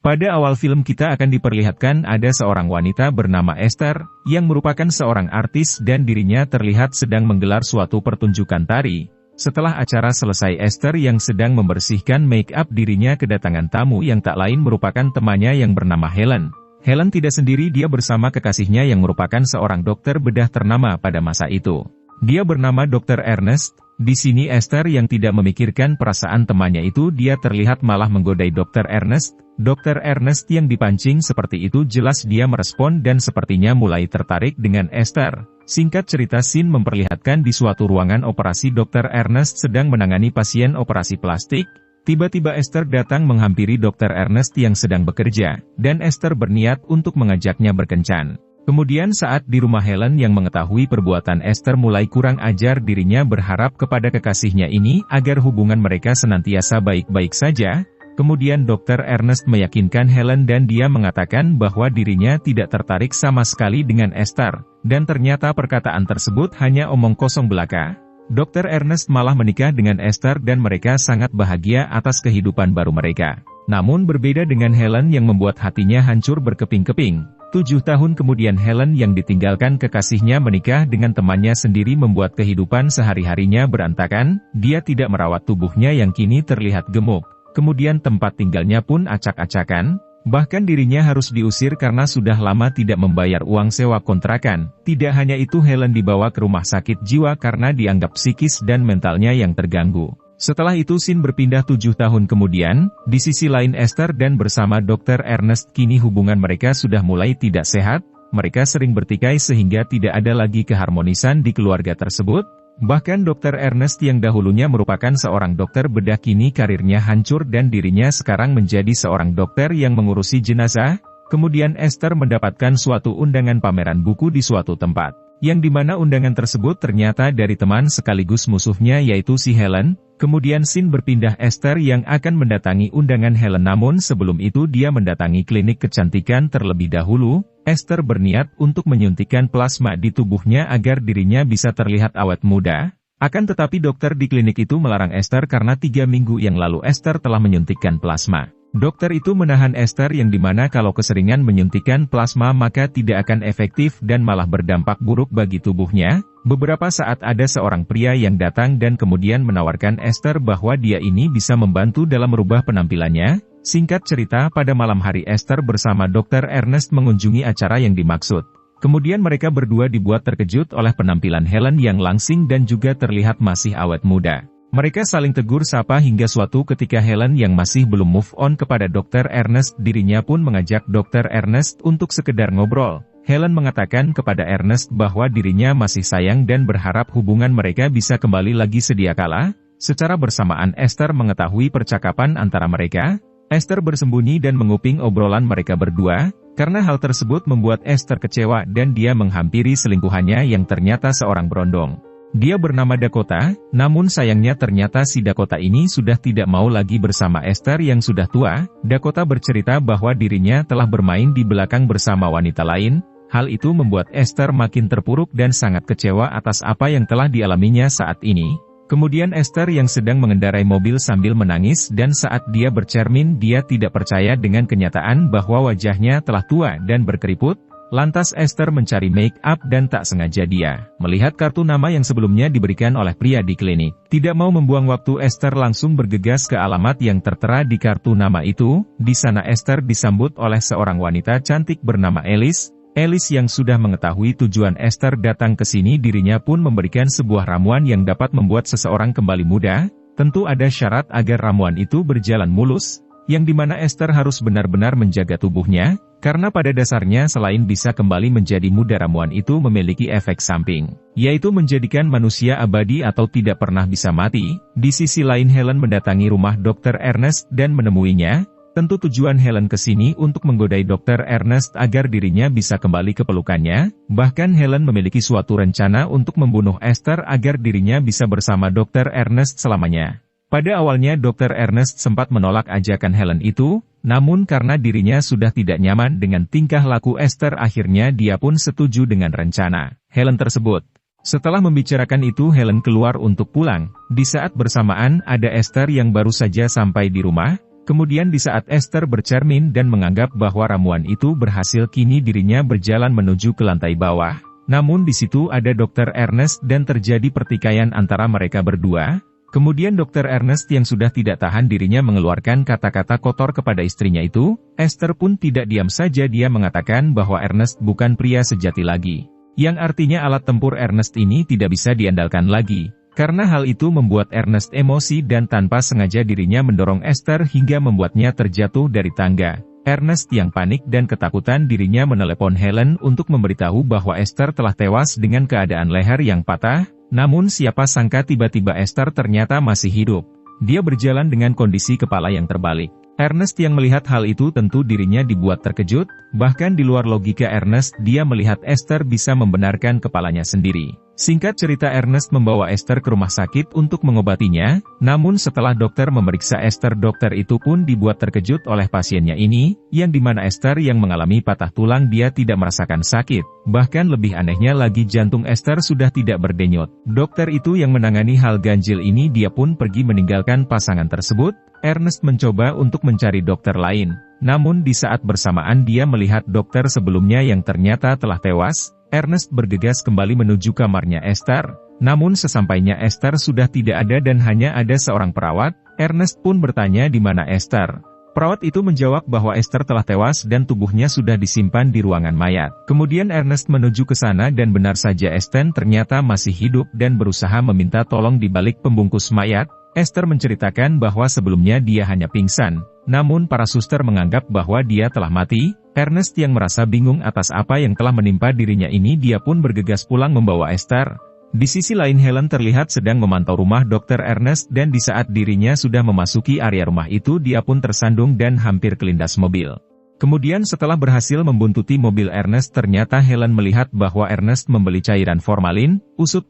Pada awal film kita akan diperlihatkan ada seorang wanita bernama Esther, yang merupakan seorang artis dan dirinya terlihat sedang menggelar suatu pertunjukan tari. Setelah acara selesai, Esther yang sedang membersihkan make up dirinya kedatangan tamu yang tak lain merupakan temannya yang bernama Helen. Helen tidak sendiri, dia bersama kekasihnya yang merupakan seorang dokter bedah ternama pada masa itu. Dia bernama Dr. Ernest. Di sini Esther yang tidak memikirkan perasaan temannya itu, dia terlihat malah menggodai Dr. Ernest. Dr. Ernest yang dipancing seperti itu jelas dia merespon dan sepertinya mulai tertarik dengan Esther. Singkat cerita, scene memperlihatkan di suatu ruangan operasi Dr. Ernest sedang menangani pasien operasi plastik. Tiba-tiba Esther datang menghampiri Dr. Ernest yang sedang bekerja, dan Esther berniat untuk mengajaknya berkencan. Kemudian saat di rumah, Helen yang mengetahui perbuatan Esther mulai kurang ajar, dirinya berharap kepada kekasihnya ini agar hubungan mereka senantiasa baik-baik saja. Kemudian Dr. Ernest meyakinkan Helen dan dia mengatakan bahwa dirinya tidak tertarik sama sekali dengan Esther, dan ternyata perkataan tersebut hanya omong kosong belaka. Dr. Ernest malah menikah dengan Esther dan mereka sangat bahagia atas kehidupan baru mereka. Namun berbeda dengan Helen yang membuat hatinya hancur berkeping-keping. 7 tahun kemudian Helen yang ditinggalkan kekasihnya menikah dengan temannya sendiri membuat kehidupan sehari-harinya berantakan. Dia tidak merawat tubuhnya yang kini terlihat gemuk. Kemudian tempat tinggalnya pun acak-acakan. Bahkan dirinya harus diusir karena sudah lama tidak membayar uang sewa kontrakan. Tidak hanya itu, Helen dibawa ke rumah sakit jiwa karena dianggap psikis dan mentalnya yang terganggu. Setelah itu scene berpindah 7 tahun kemudian, di sisi lain Esther dan bersama Dr. Ernest kini hubungan mereka sudah mulai tidak sehat, mereka sering bertikai sehingga tidak ada lagi keharmonisan di keluarga tersebut. Bahkan Dr. Ernest yang dahulunya merupakan seorang dokter bedah kini karirnya hancur dan dirinya sekarang menjadi seorang dokter yang mengurusi jenazah. Kemudian Esther mendapatkan suatu undangan pameran buku di suatu tempat, yang dimana undangan tersebut ternyata dari teman sekaligus musuhnya yaitu si Helen. Kemudian scene berpindah Esther yang akan mendatangi undangan Helen, namun sebelum itu dia mendatangi klinik kecantikan terlebih dahulu. Esther berniat untuk menyuntikkan plasma di tubuhnya agar dirinya bisa terlihat awet muda. Akan tetapi dokter di klinik itu melarang Esther karena 3 minggu yang lalu Esther telah menyuntikkan plasma. Dokter itu menahan Esther yang dimana kalau keseringan menyuntikkan plasma maka tidak akan efektif dan malah berdampak buruk bagi tubuhnya. Beberapa saat ada seorang pria yang datang dan kemudian menawarkan Esther bahwa dia ini bisa membantu dalam merubah penampilannya. Singkat cerita, pada malam hari Esther bersama Dr. Ernest mengunjungi acara yang dimaksud. Kemudian mereka berdua dibuat terkejut oleh penampilan Helen yang langsing dan juga terlihat masih awet muda. Mereka saling tegur sapa hingga suatu ketika Helen yang masih belum move on kepada Dr. Ernest, dirinya pun mengajak Dr. Ernest untuk sekedar ngobrol. Helen mengatakan kepada Ernest bahwa dirinya masih sayang dan berharap hubungan mereka bisa kembali lagi sedia kala. Secara bersamaan Esther mengetahui percakapan antara mereka. Esther bersembunyi dan menguping obrolan mereka berdua. Karena hal tersebut membuat Esther kecewa dan dia menghampiri selingkuhannya yang ternyata seorang berondong. Dia bernama Dakota, namun sayangnya ternyata si Dakota ini sudah tidak mau lagi bersama Esther yang sudah tua. Dakota bercerita bahwa dirinya telah bermain di belakang bersama wanita lain. Hal itu membuat Esther makin terpuruk dan sangat kecewa atas apa yang telah dialaminya saat ini. Kemudian Esther yang sedang mengendarai mobil sambil menangis dan saat dia bercermin dia tidak percaya dengan kenyataan bahwa wajahnya telah tua dan berkeriput. Lantas Esther mencari make up dan tak sengaja dia melihat kartu nama yang sebelumnya diberikan oleh pria di klinik. Tidak mau membuang waktu, Esther langsung bergegas ke alamat yang tertera di kartu nama itu. Di sana Esther disambut oleh seorang wanita cantik bernama Alice. Alice yang sudah mengetahui tujuan Esther datang ke sini, dirinya pun memberikan sebuah ramuan yang dapat membuat seseorang kembali muda. Tentu ada syarat agar ramuan itu berjalan mulus, yang dimana Esther harus benar-benar menjaga tubuhnya. Karena pada dasarnya selain bisa kembali menjadi muda, ramuan itu memiliki efek samping, yaitu menjadikan manusia abadi atau tidak pernah bisa mati. Di sisi lain Helen mendatangi rumah Dr. Ernest dan menemuinya. Tentu tujuan Helen ke sini untuk menggodai Dr. Ernest agar dirinya bisa kembali ke pelukannya. Bahkan Helen memiliki suatu rencana untuk membunuh Esther agar dirinya bisa bersama Dr. Ernest selamanya. Pada awalnya Dr. Ernest sempat menolak ajakan Helen itu, namun karena dirinya sudah tidak nyaman dengan tingkah laku Esther akhirnya dia pun setuju dengan rencana Helen tersebut. Setelah membicarakan itu Helen keluar untuk pulang. Di saat bersamaan ada Esther yang baru saja sampai di rumah. Kemudian di saat Esther bercermin dan menganggap bahwa ramuan itu berhasil, kini dirinya berjalan menuju ke lantai bawah. Namun di situ ada Dr. Ernest dan terjadi pertikaian antara mereka berdua. Kemudian Dr. Ernest yang sudah tidak tahan dirinya mengeluarkan kata-kata kotor kepada istrinya itu. Esther pun tidak diam saja, dia mengatakan bahwa Ernest bukan pria sejati lagi. Yang artinya alat tempur Ernest ini tidak bisa diandalkan lagi. Karena hal itu membuat Ernest emosi dan tanpa sengaja dirinya mendorong Esther hingga membuatnya terjatuh dari tangga. Ernest yang panik dan ketakutan dirinya menelepon Helen untuk memberitahu bahwa Esther telah tewas dengan keadaan leher yang patah. Namun siapa sangka tiba-tiba Esther ternyata masih hidup. Dia berjalan dengan kondisi kepala yang terbalik. Ernest yang melihat hal itu tentu dirinya dibuat terkejut, bahkan di luar logika Ernest dia melihat Esther bisa membenarkan kepalanya sendiri. Singkat cerita Ernest membawa Esther ke rumah sakit untuk mengobatinya, namun setelah dokter memeriksa Esther, dokter itu pun dibuat terkejut oleh pasiennya ini, yang dimana Esther yang mengalami patah tulang dia tidak merasakan sakit, bahkan lebih anehnya lagi jantung Esther sudah tidak berdenyut. Dokter itu yang menangani hal ganjil ini dia pun pergi meninggalkan pasangan tersebut. Ernest mencoba untuk mencari dokter lain, namun di saat bersamaan dia melihat dokter sebelumnya yang ternyata telah tewas. Ernest bergegas kembali menuju kamarnya Esther, namun sesampainya Esther sudah tidak ada dan hanya ada seorang perawat. Ernest pun bertanya di mana Esther. Perawat itu menjawab bahwa Esther telah tewas dan tubuhnya sudah disimpan di ruangan mayat. Kemudian Ernest menuju ke sana dan benar saja Esther ternyata masih hidup dan berusaha meminta tolong di balik pembungkus mayat. Esther menceritakan bahwa sebelumnya dia hanya pingsan, namun para suster menganggap bahwa dia telah mati. Ernest yang merasa bingung atas apa yang telah menimpa dirinya ini dia pun bergegas pulang membawa Esther. Di sisi lain Helen terlihat sedang memantau rumah Dr. Ernest dan di saat dirinya sudah memasuki area rumah itu dia pun tersandung dan hampir kelindas mobil. Kemudian setelah berhasil membuntuti mobil Ernest ternyata Helen melihat bahwa Ernest membeli cairan formalin. Usut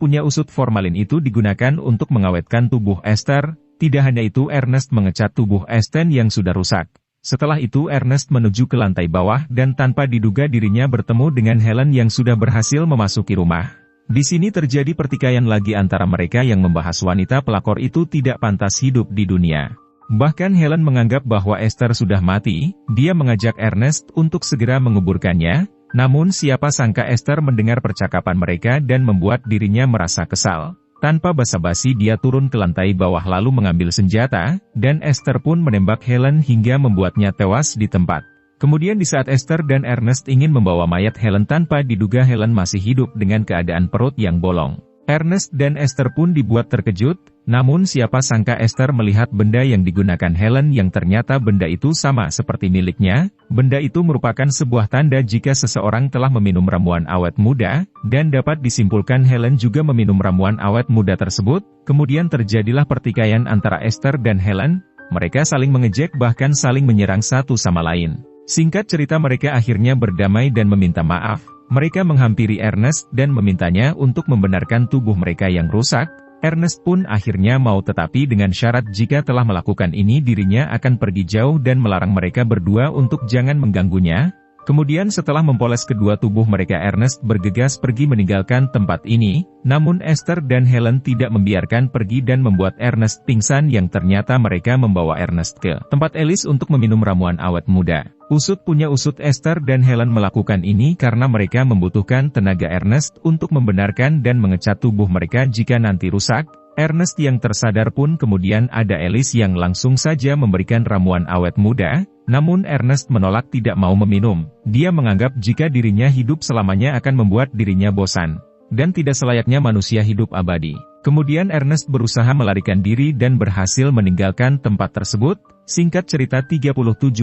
formalin itu digunakan untuk mengawetkan tubuh Esther. Tidak hanya itu Ernest mengecat tubuh Esther yang sudah rusak. Setelah itu Ernest menuju ke lantai bawah dan tanpa diduga dirinya bertemu dengan Helen yang sudah berhasil memasuki rumah. Di sini terjadi pertikaian lagi antara mereka yang membahas wanita pelakor itu tidak pantas hidup di dunia. Bahkan Helen menganggap bahwa Esther sudah mati, dia mengajak Ernest untuk segera menguburkannya, namun siapa sangka Esther mendengar percakapan mereka dan membuat dirinya merasa kesal. Tanpa basa-basi dia turun ke lantai bawah lalu mengambil senjata, dan Esther pun menembak Helen hingga membuatnya tewas di tempat. Kemudian di saat Esther dan Ernest ingin membawa mayat Helen tanpa diduga Helen masih hidup dengan keadaan perut yang bolong. Ernest dan Esther pun dibuat terkejut, namun siapa sangka Esther melihat benda yang digunakan Helen yang ternyata benda itu sama seperti miliknya. Benda itu merupakan sebuah tanda jika seseorang telah meminum ramuan awet muda, dan dapat disimpulkan Helen juga meminum ramuan awet muda tersebut. Kemudian terjadilah pertikaian antara Esther dan Helen, mereka saling mengejek bahkan saling menyerang satu sama lain. Singkat cerita mereka akhirnya berdamai dan meminta maaf. Mereka menghampiri Ernest dan memintanya untuk membenarkan tubuh mereka yang rusak. Ernest pun akhirnya mau tetapi dengan syarat jika telah melakukan ini dirinya akan pergi jauh dan melarang mereka berdua untuk jangan mengganggunya. Kemudian setelah mempoles kedua tubuh mereka Ernest bergegas pergi meninggalkan tempat ini, namun Esther dan Helen tidak membiarkan pergi dan membuat Ernest pingsan yang ternyata mereka membawa Ernest ke tempat Alice untuk meminum ramuan awet muda. Usut Esther dan Helen melakukan ini karena mereka membutuhkan tenaga Ernest untuk membenarkan dan mengecat tubuh mereka jika nanti rusak. Ernest yang tersadar pun kemudian ada Alice yang langsung saja memberikan ramuan awet muda, namun Ernest menolak tidak mau meminum. Dia menganggap jika dirinya hidup selamanya akan membuat dirinya bosan, dan tidak selayaknya manusia hidup abadi. Kemudian Ernest berusaha melarikan diri dan berhasil meninggalkan tempat tersebut. Singkat cerita 37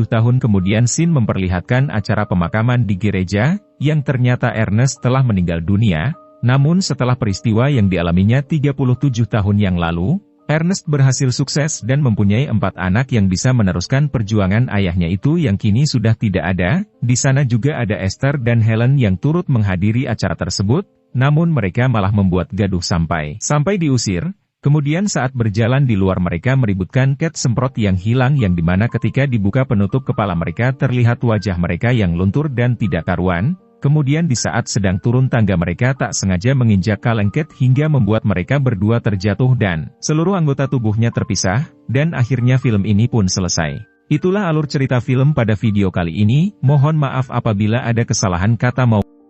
tahun kemudian Sin memperlihatkan acara pemakaman di gereja, yang ternyata Ernest telah meninggal dunia. Namun setelah peristiwa yang dialaminya 37 tahun yang lalu, Ernest berhasil sukses dan mempunyai 4 anak yang bisa meneruskan perjuangan ayahnya itu yang kini sudah tidak ada. Di sana juga ada Esther dan Helen yang turut menghadiri acara tersebut, namun mereka malah membuat gaduh sampai diusir. Kemudian saat berjalan di luar mereka meributkan cat semprot yang hilang yang dimana ketika dibuka penutup kepala mereka terlihat wajah mereka yang luntur dan tidak karuan. Kemudian di saat sedang turun tangga mereka tak sengaja menginjak kalengket hingga membuat mereka berdua terjatuh dan seluruh anggota tubuhnya terpisah, dan akhirnya film ini pun selesai. Itulah alur cerita film pada video kali ini, mohon maaf apabila ada kesalahan kata maupun